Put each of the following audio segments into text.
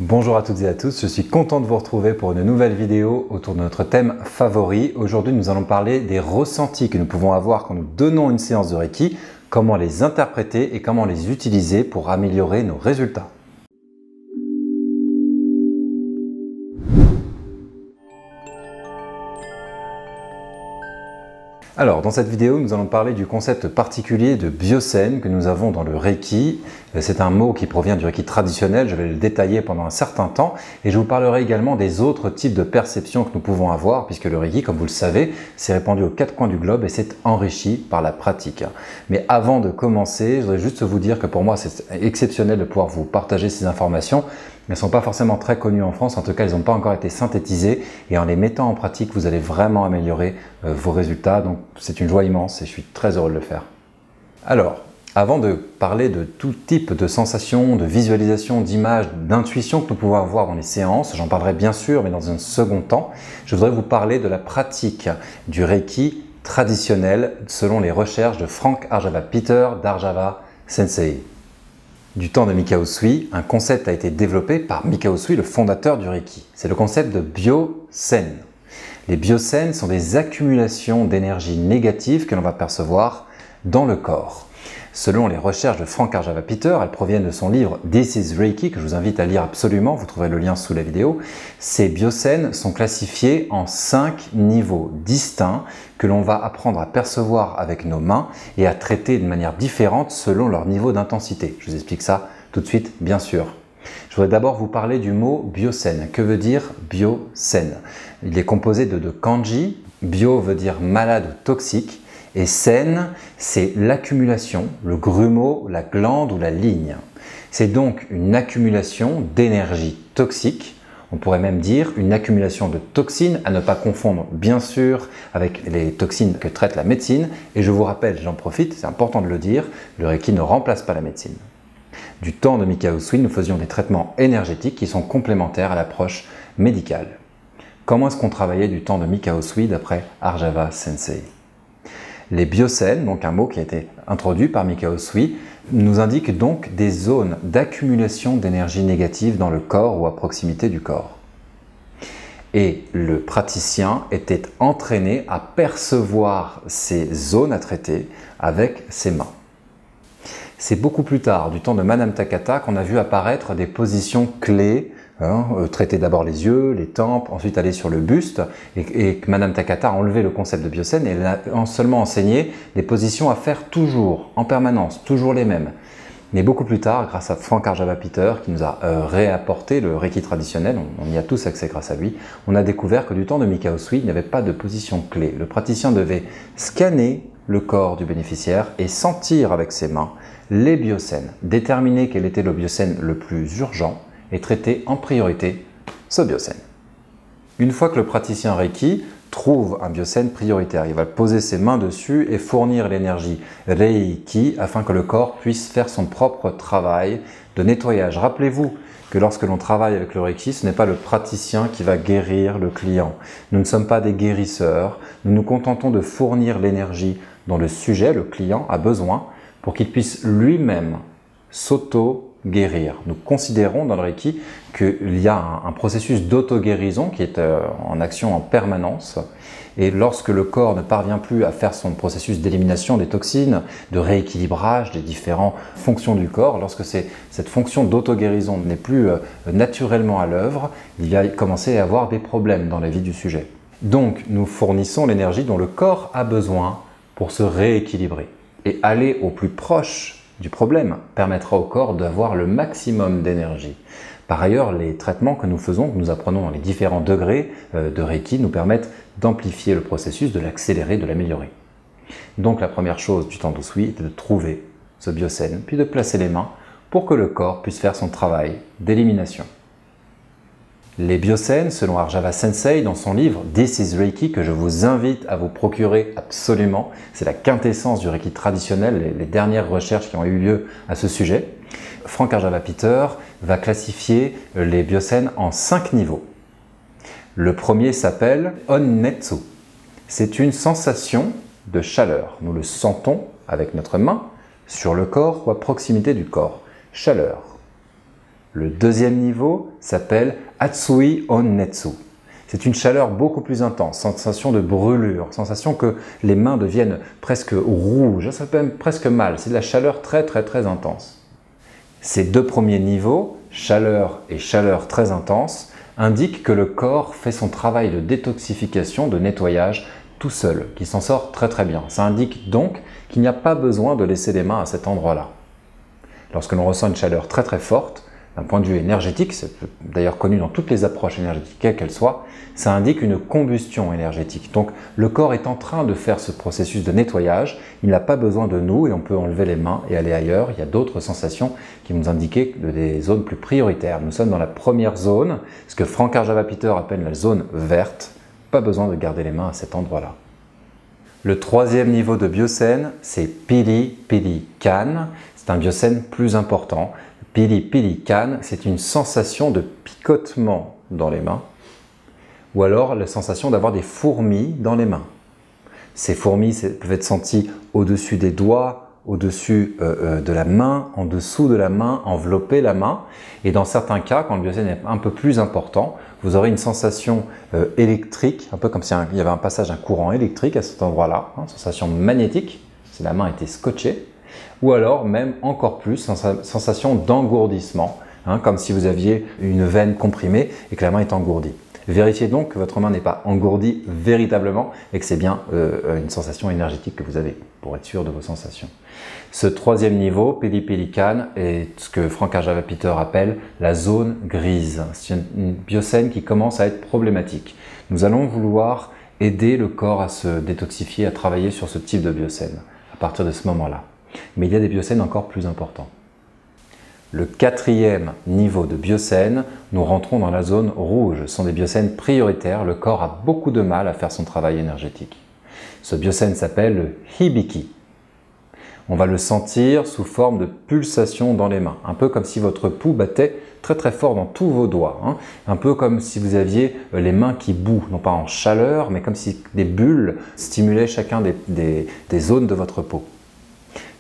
Bonjour à toutes et à tous, je suis content de vous retrouver pour une nouvelle vidéo autour de notre thème favori. Aujourd'hui, nous allons parler des ressentis que nous pouvons avoir quand nous donnons une séance de Reiki, comment les interpréter et comment les utiliser pour améliorer nos résultats. Alors, dans cette vidéo, nous allons parler du concept particulier de Byosen que nous avons dans le Reiki. C'est un mot qui provient du Reiki traditionnel, je vais le détailler pendant un certain temps et je vous parlerai également des autres types de perceptions que nous pouvons avoir puisque le Reiki, comme vous le savez, s'est répandu aux quatre coins du globe et s'est enrichi par la pratique. Mais avant de commencer, je voudrais juste vous dire que pour moi, c'est exceptionnel de pouvoir vous partager ces informations. Elles ne sont pas forcément très connues en France, en tout cas elles n'ont pas encore été synthétisées et en les mettant en pratique, vous allez vraiment améliorer vos résultats. Donc c'est une joie immense et je suis très heureux de le faire. Alors, avant de parler de tout type de sensations, de visualisation, d'images, d'intuition que nous pouvons avoir dans les séances, j'en parlerai bien sûr, mais dans un second temps, je voudrais vous parler de la pratique du Reiki traditionnel selon les recherches de Frank Arjava-Peter d'Arjava Sensei. Du temps de Mikao Usui, un concept a été développé par Mikao Usui, le fondateur du Reiki. C'est le concept de Byosen. Les Byosen sont des accumulations d'énergie négative que l'on va percevoir dans le corps. Selon les recherches de Frank Arjava-Peter, elles proviennent de son livre This is Reiki, que je vous invite à lire absolument, vous trouverez le lien sous la vidéo. Ces Byosen sont classifiés en 5 niveaux distincts que l'on va apprendre à percevoir avec nos mains et à traiter de manière différente selon leur niveau d'intensité. Je vous explique ça tout de suite, bien sûr. Je voudrais d'abord vous parler du mot Byosen. Que veut dire Byosen? Il est composé de deux kanji. Bio veut dire malade ou toxique. Et sen, c'est l'accumulation, le grumeau, la glande ou la ligne. C'est donc une accumulation d'énergie toxique, on pourrait même dire une accumulation de toxines, à ne pas confondre bien sûr avec les toxines que traite la médecine. Et je vous rappelle, j'en profite, c'est important de le dire, le Reiki ne remplace pas la médecine. Du temps de Mikao Usui, nous faisions des traitements énergétiques qui sont complémentaires à l'approche médicale. Comment est-ce qu'on travaillait du temps de Mikao Usui d'après Arjava Sensei? Les Byosen, donc un mot qui a été introduit par Mikao Usui, nous indiquent donc des zones d'accumulation d'énergie négative dans le corps ou à proximité du corps. Et le praticien était entraîné à percevoir ces zones à traiter avec ses mains. C'est beaucoup plus tard, du temps de Madame Takata, qu'on a vu apparaître des positions clés, traiter d'abord les yeux, les tempes, ensuite aller sur le buste, et que Madame Takata a enlevé le concept de Byosen et elle a seulement enseigné des positions à faire toujours, en permanence, toujours les mêmes. Mais beaucoup plus tard, grâce à Frank Arjava-Peter, qui nous a réapporté le Reiki traditionnel, on y a tous accès grâce à lui, on a découvert que du temps de Mikao Usui, il n'y avait pas de position clé. Le praticien devait scanner le corps du bénéficiaire et sentir avec ses mains les Byosen, déterminer quel était le Byosen le plus urgent et traiter en priorité ce Byosen. Une fois que le praticien Reiki trouve un Byosen prioritaire, il va poser ses mains dessus et fournir l'énergie Reiki afin que le corps puisse faire son propre travail de nettoyage. Rappelez-vous que lorsque l'on travaille avec le Reiki, ce n'est pas le praticien qui va guérir le client. Nous ne sommes pas des guérisseurs, nous nous contentons de fournir l'énergie dont le sujet, le client, a besoin pour qu'il puisse lui-même s'auto-guérir. Nous considérons dans le Reiki qu'il y a un processus d'auto-guérison qui est en action en permanence. Et lorsque le corps ne parvient plus à faire son processus d'élimination des toxines, de rééquilibrage des différentes fonctions du corps, lorsque cette fonction d'auto-guérison n'est plus naturellement à l'œuvre, il va commencer à y avoir des problèmes dans la vie du sujet. Donc nous fournissons l'énergie dont le corps a besoin pour se rééquilibrer. Et aller au plus proche du problème permettra au corps d'avoir le maximum d'énergie. Par ailleurs, les traitements que nous faisons, que nous apprenons dans les différents degrés de Reiki, nous permettent d'amplifier le processus, de l'accélérer, de l'améliorer. Donc la première chose du temps d'Usui est de trouver ce Byosen, puis de placer les mains pour que le corps puisse faire son travail d'élimination. Les Byosen, selon Arjava Sensei, dans son livre This is Reiki, que je vous invite à vous procurer absolument, c'est la quintessence du Reiki traditionnel, les dernières recherches qui ont eu lieu à ce sujet. Frank Arjava-Peter va classifier les Byosen en 5 niveaux. Le premier s'appelle Onnetsu. C'est une sensation de chaleur. Nous le sentons avec notre main sur le corps ou à proximité du corps. Chaleur. Le deuxième niveau s'appelle Atsui Onnetsu. C'est une chaleur beaucoup plus intense, sensation de brûlure, sensation que les mains deviennent presque rouges, ça fait même presque mal, c'est de la chaleur très intense. Ces deux premiers niveaux, chaleur et chaleur très intense, indiquent que le corps fait son travail de détoxification, de nettoyage tout seul, qu'il s'en sort très bien. Ça indique donc qu'il n'y a pas besoin de laisser les mains à cet endroit-là. Lorsque l'on ressent une chaleur très forte, d'un point de vue énergétique, c'est d'ailleurs connu dans toutes les approches énergétiques, quelles qu'elles soient, ça indique une combustion énergétique. Donc le corps est en train de faire ce processus de nettoyage, il n'a pas besoin de nous et on peut enlever les mains et aller ailleurs. Il y a d'autres sensations qui nous indiquent des zones plus prioritaires. Nous sommes dans la première zone, ce que Frank Arjava Peter appelle la zone verte. Pas besoin de garder les mains à cet endroit-là. Le troisième niveau de biocène, c'est Pili Pili Kan. C'est un biocène plus important. Pili Pili Kan, c'est une sensation de picotement dans les mains ou alors la sensation d'avoir des fourmis dans les mains. Ces fourmis peuvent être senties au-dessus des doigts, au-dessus de la main, en dessous de la main, envelopper la main. Et dans certains cas, quand le biocène est un peu plus important, vous aurez une sensation électrique, un peu comme s'il y avait un passage d'un courant électrique à cet endroit-là, une sensation magnétique, si la main était scotchée. Ou alors même encore plus, sensation d'engourdissement, comme si vous aviez une veine comprimée et que la main est engourdie. Vérifiez donc que votre main n'est pas engourdie véritablement et que c'est bien une sensation énergétique que vous avez pour être sûr de vos sensations. Ce troisième niveau, Pili Pili Kan, est ce que Frank Arjava Peter appelle la zone grise. C'est une biocène qui commence à être problématique. Nous allons vouloir aider le corps à se détoxifier, à travailler sur ce type de biocène à partir de ce moment-là. Mais il y a des biocènes encore plus importants. Le quatrième niveau de biocène, nous rentrons dans la zone rouge. Ce sont des biocènes prioritaires, le corps a beaucoup de mal à faire son travail énergétique. Ce biocène s'appelle le Hibiki. On va le sentir sous forme de pulsation dans les mains, un peu comme si votre pouls battait très fort dans tous vos doigts, un peu comme si vous aviez les mains qui bouent, non pas en chaleur, mais comme si des bulles stimulaient chacun des zones de votre peau.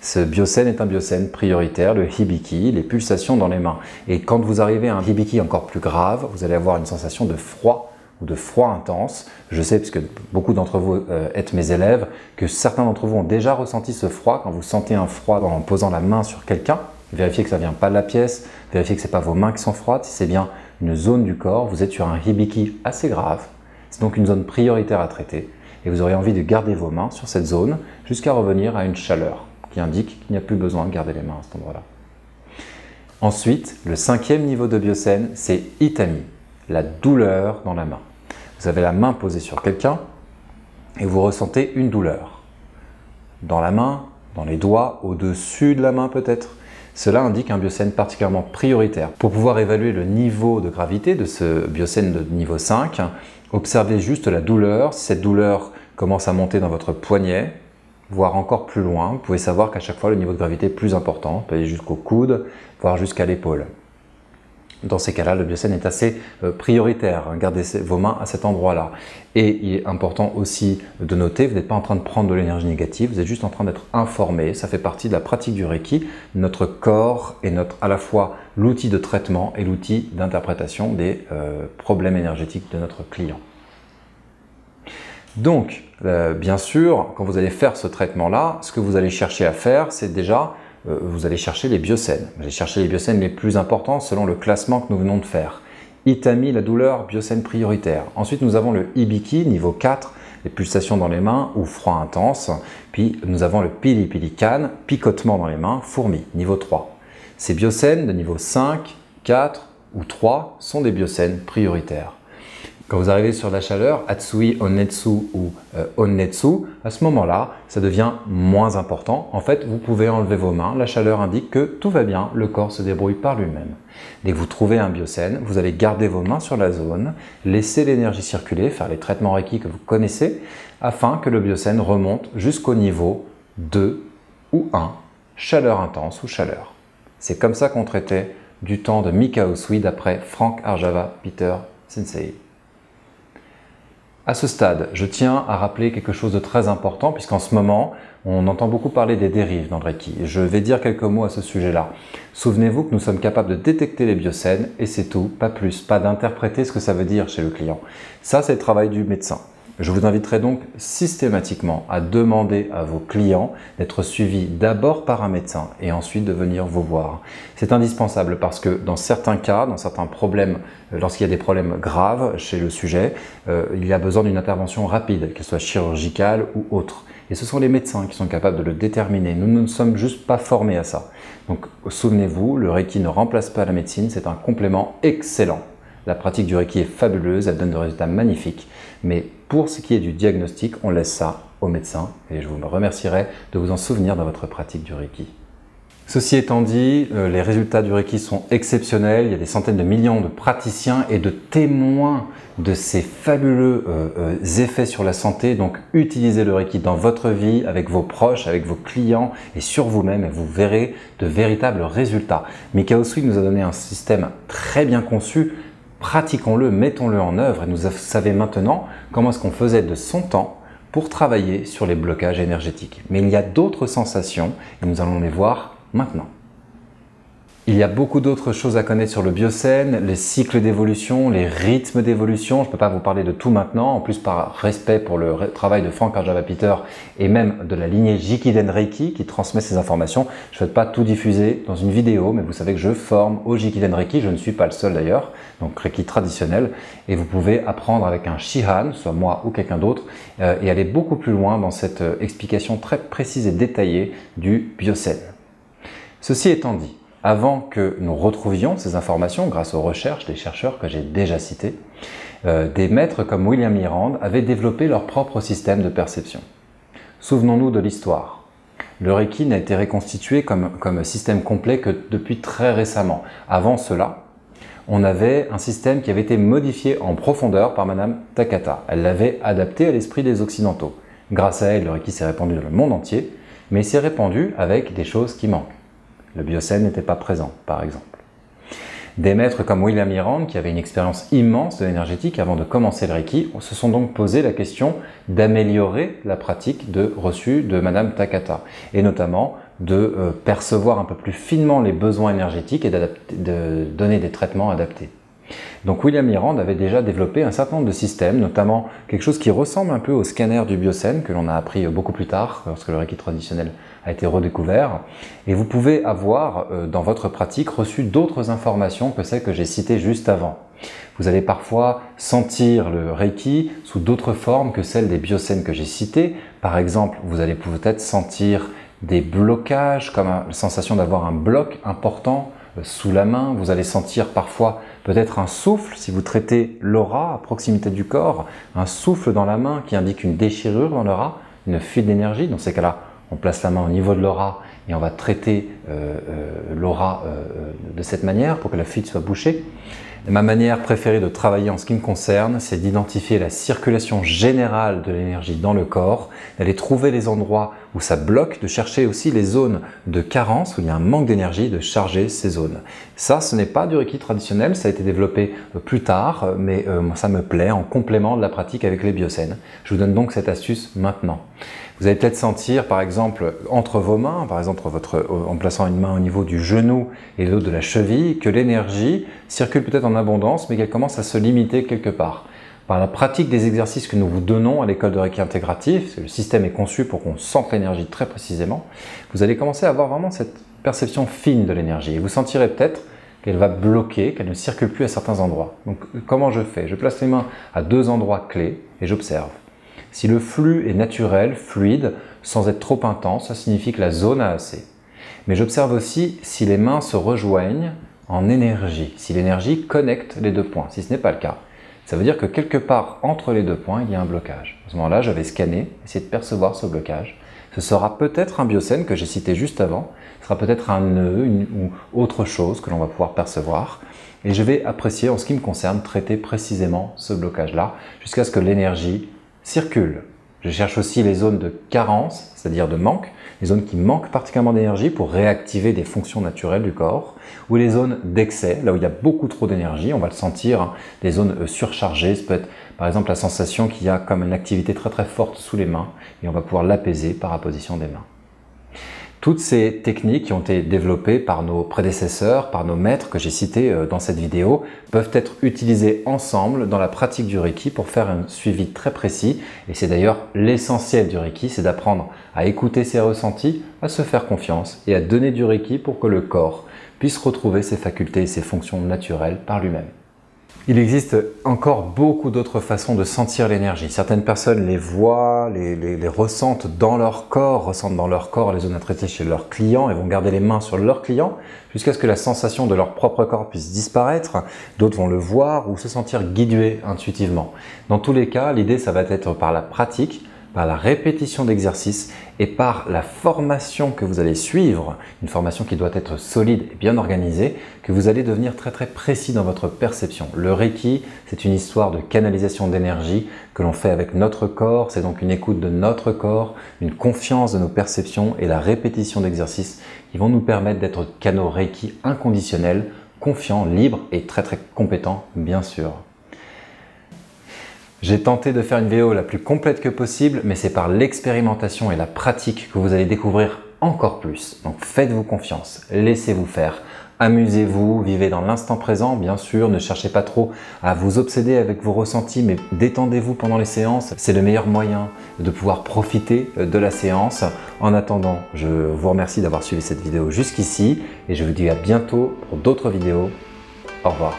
Ce biocène est un biocène prioritaire, le hibiki, les pulsations dans les mains. Et quand vous arrivez à un hibiki encore plus grave, vous allez avoir une sensation de froid ou de froid intense. Je sais, puisque beaucoup d'entre vous êtes mes élèves, que certains d'entre vous ont déjà ressenti ce froid. Quand vous sentez un froid en posant la main sur quelqu'un, vérifiez que ça ne vient pas de la pièce, vérifiez que ce n'est pas vos mains qui sont froides. Si c'est bien une zone du corps, vous êtes sur un hibiki assez grave. C'est donc une zone prioritaire à traiter. Et vous aurez envie de garder vos mains sur cette zone jusqu'à revenir à une chaleur qui indique qu'il n'y a plus besoin de garder les mains à cet endroit-là. Ensuite, le cinquième niveau de biocène, c'est Itami, la douleur dans la main. Vous avez la main posée sur quelqu'un et vous ressentez une douleur. Dans la main, dans les doigts, au-dessus de la main peut-être. Cela indique un biocène particulièrement prioritaire. Pour pouvoir évaluer le niveau de gravité de ce biocène de niveau 5, observez juste la douleur. Si cette douleur commence à monter dans votre poignet, voire encore plus loin, vous pouvez savoir qu'à chaque fois le niveau de gravité est plus important, vous pouvez aller jusqu'au coude, voire jusqu'à l'épaule. Dans ces cas-là, le biocène est assez prioritaire, gardez vos mains à cet endroit-là. Et il est important aussi de noter, vous n'êtes pas en train de prendre de l'énergie négative, vous êtes juste en train d'être informé, ça fait partie de la pratique du Reiki. Notre corps est à la fois l'outil de traitement et l'outil d'interprétation des problèmes énergétiques de notre client. Donc, bien sûr, quand vous allez faire ce traitement-là, ce que vous allez chercher à faire, c'est déjà, vous allez chercher les biocènes. Vous allez chercher les biocènes les plus importants selon le classement que nous venons de faire. Itami, la douleur, biocène prioritaire. Ensuite, nous avons le Hibiki, niveau 4, les pulsations dans les mains ou froid intense. Puis, nous avons le Pili Pili Kan, picotement dans les mains, fourmi, niveau 3. Ces biocènes de niveau 5, 4 ou 3 sont des biocènes prioritaires. Quand vous arrivez sur la chaleur, Atsui Onnetsu ou Onnetsu, à ce moment-là, ça devient moins important. En fait, vous pouvez enlever vos mains. La chaleur indique que tout va bien, le corps se débrouille par lui-même. Dès que vous trouvez un biocène, vous allez garder vos mains sur la zone, laisser l'énergie circuler, faire les traitements Reiki que vous connaissez, afin que le biocène remonte jusqu'au niveau 2 ou 1, chaleur intense ou chaleur. C'est comme ça qu'on traitait du temps de Mikao Usui d'après Frank Arjava Peter Sensei. À ce stade, je tiens à rappeler quelque chose de très important puisqu'en ce moment, on entend beaucoup parler des dérives dans le Reiki. Je vais dire quelques mots à ce sujet-là. Souvenez-vous que nous sommes capables de détecter les biocènes et c'est tout, pas plus, pas d'interpréter ce que ça veut dire chez le client. Ça, c'est le travail du médecin. Je vous inviterai donc systématiquement à demander à vos clients d'être suivis d'abord par un médecin et ensuite de venir vous voir. C'est indispensable parce que dans certains cas, dans certains problèmes, lorsqu'il y a des problèmes graves chez le sujet, il y a besoin d'une intervention rapide, qu'elle soit chirurgicale ou autre. Et ce sont les médecins qui sont capables de le déterminer. Nous ne sommes juste pas formés à ça. Donc souvenez-vous, le Reiki ne remplace pas la médecine, c'est un complément excellent. La pratique du Reiki est fabuleuse, elle donne des résultats magnifiques. Mais pour ce qui est du diagnostic, on laisse ça aux médecins et je vous remercierai de vous en souvenir dans votre pratique du Reiki. Ceci étant dit, les résultats du Reiki sont exceptionnels. Il y a des centaines de millions de praticiens et de témoins de ces fabuleux effets sur la santé. Donc utilisez le Reiki dans votre vie, avec vos proches, avec vos clients et sur vous-même et vous verrez de véritables résultats. Mikao Usui nous a donné un système très bien conçu. Pratiquons-le, mettons-le en œuvre et nous savons maintenant comment est-ce qu'on faisait de son temps pour travailler sur les blocages énergétiques. Mais il y a d'autres sensations et nous allons les voir maintenant. Il y a beaucoup d'autres choses à connaître sur le biocène, les cycles d'évolution, les rythmes d'évolution. Je ne peux pas vous parler de tout maintenant. En plus, par respect pour le travail de Frank Arjava-Peter et même de la lignée Jikiden Reiki qui transmet ces informations, je ne souhaite pas tout diffuser dans une vidéo, mais vous savez que je forme au Jikiden Reiki. Je ne suis pas le seul d'ailleurs, donc Reiki traditionnel. Et vous pouvez apprendre avec un Shihan, soit moi ou quelqu'un d'autre, et aller beaucoup plus loin dans cette explication très précise et détaillée du biocène. Ceci étant dit, avant que nous retrouvions ces informations grâce aux recherches des chercheurs que j'ai déjà cités, des maîtres comme William Mirand avaient développé leur propre système de perception. Souvenons-nous de l'histoire. Le Reiki n'a été reconstitué comme système complet que depuis très récemment. Avant cela, on avait un système qui avait été modifié en profondeur par Madame Takata. Elle l'avait adapté à l'esprit des Occidentaux. Grâce à elle, le Reiki s'est répandu dans le monde entier, mais il s'est répandu avec des choses qui manquent. Le biocène n'était pas présent, par exemple. Des maîtres comme William Mirand, qui avaient une expérience immense de l'énergétique avant de commencer le Reiki, se sont donc posé la question d'améliorer la pratique reçue de Madame Takata, et notamment de percevoir un peu plus finement les besoins énergétiques et de donner des traitements adaptés. Donc William Mirand avait déjà développé un certain nombre de systèmes, notamment quelque chose qui ressemble un peu au scanner du biocène que l'on a appris beaucoup plus tard lorsque le Reiki traditionnel a été redécouvert. Et vous pouvez avoir dans votre pratique reçu d'autres informations que celles que j'ai citées juste avant. Vous allez parfois sentir le Reiki sous d'autres formes que celles des biocènes que j'ai citées. Par exemple, vous allez peut-être sentir des blocages, comme la sensation d'avoir un bloc important sous la main. Vous allez sentir parfois peut-être un souffle, si vous traitez l'aura à proximité du corps, un souffle dans la main qui indique une déchirure dans l'aura, une fuite d'énergie. Dans ces cas-là, on place la main au niveau de l'aura et on va traiter l'aura de cette manière pour que la fuite soit bouchée. Ma manière préférée de travailler en ce qui me concerne, c'est d'identifier la circulation générale de l'énergie dans le corps, d'aller trouver les endroits où ça bloque, de chercher aussi les zones de carence, où il y a un manque d'énergie, de charger ces zones. Ça, ce n'est pas du Reiki traditionnel, ça a été développé plus tard, mais ça me plaît en complément de la pratique avec les biocènes. Je vous donne donc cette astuce maintenant. Vous allez peut-être sentir, par exemple, entre vos mains, par exemple en plaçant une main au niveau du genou et l'autre de la cheville, que l'énergie circule peut-être en abondance, mais qu'elle commence à se limiter quelque part. Par la pratique des exercices que nous vous donnons à l'école de Reiki intégratif, parce que le système est conçu pour qu'on sente l'énergie très précisément, vous allez commencer à avoir vraiment cette perception fine de l'énergie. Et vous sentirez peut-être qu'elle va bloquer, qu'elle ne circule plus à certains endroits. Donc comment je fais? Je place les mains à deux endroits clés et j'observe. Si le flux est naturel, fluide, sans être trop intense, ça signifie que la zone a assez. Mais j'observe aussi si les mains se rejoignent en énergie, si l'énergie connecte les deux points. Si ce n'est pas le cas, ça veut dire que quelque part entre les deux points, il y a un blocage. À ce moment-là, je vais scanner, essayer de percevoir ce blocage. Ce sera peut-être un biocène que j'ai cité juste avant, ce sera peut-être un nœud ou autre chose que l'on va pouvoir percevoir. Et je vais apprécier, en ce qui me concerne, traiter précisément ce blocage-là, jusqu'à ce que l'énergie circule. Je cherche aussi les zones de carence, c'est-à-dire de manque, les zones qui manquent particulièrement d'énergie pour réactiver des fonctions naturelles du corps, ou les zones d'excès, là où il y a beaucoup trop d'énergie, on va le sentir, hein, des zones surchargées, ça peut être par exemple la sensation qu'il y a comme une activité très très forte sous les mains, et on va pouvoir l'apaiser par la position des mains. Toutes ces techniques qui ont été développées par nos prédécesseurs, par nos maîtres que j'ai cités dans cette vidéo, peuvent être utilisées ensemble dans la pratique du Reiki pour faire un suivi très précis. Et c'est d'ailleurs l'essentiel du Reiki, c'est d'apprendre à écouter ses ressentis, à se faire confiance et à donner du Reiki pour que le corps puisse retrouver ses facultés et ses fonctions naturelles par lui-même. Il existe encore beaucoup d'autres façons de sentir l'énergie. Certaines personnes les voient, les ressentent dans leur corps, ressentent dans leur corps les zones à traiter chez leurs clients et vont garder les mains sur leurs clients jusqu'à ce que la sensation de leur propre corps puisse disparaître. D'autres vont le voir ou se sentir guidés intuitivement. Dans tous les cas, l'idée, ça va être par la pratique, par la répétition d'exercices et par la formation que vous allez suivre, une formation qui doit être solide et bien organisée, que vous allez devenir très très précis dans votre perception. Le Reiki, c'est une histoire de canalisation d'énergie que l'on fait avec notre corps, c'est donc une écoute de notre corps, une confiance de nos perceptions et la répétition d'exercices qui vont nous permettre d'être canaux Reiki inconditionnels, confiants, libres et très très compétents bien sûr. J'ai tenté de faire une vidéo la plus complète que possible, mais c'est par l'expérimentation et la pratique que vous allez découvrir encore plus. Donc faites-vous confiance, laissez-vous faire, amusez-vous, vivez dans l'instant présent, bien sûr, ne cherchez pas trop à vous obséder avec vos ressentis, mais détendez-vous pendant les séances. C'est le meilleur moyen de pouvoir profiter de la séance. En attendant, je vous remercie d'avoir suivi cette vidéo jusqu'ici et je vous dis à bientôt pour d'autres vidéos. Au revoir.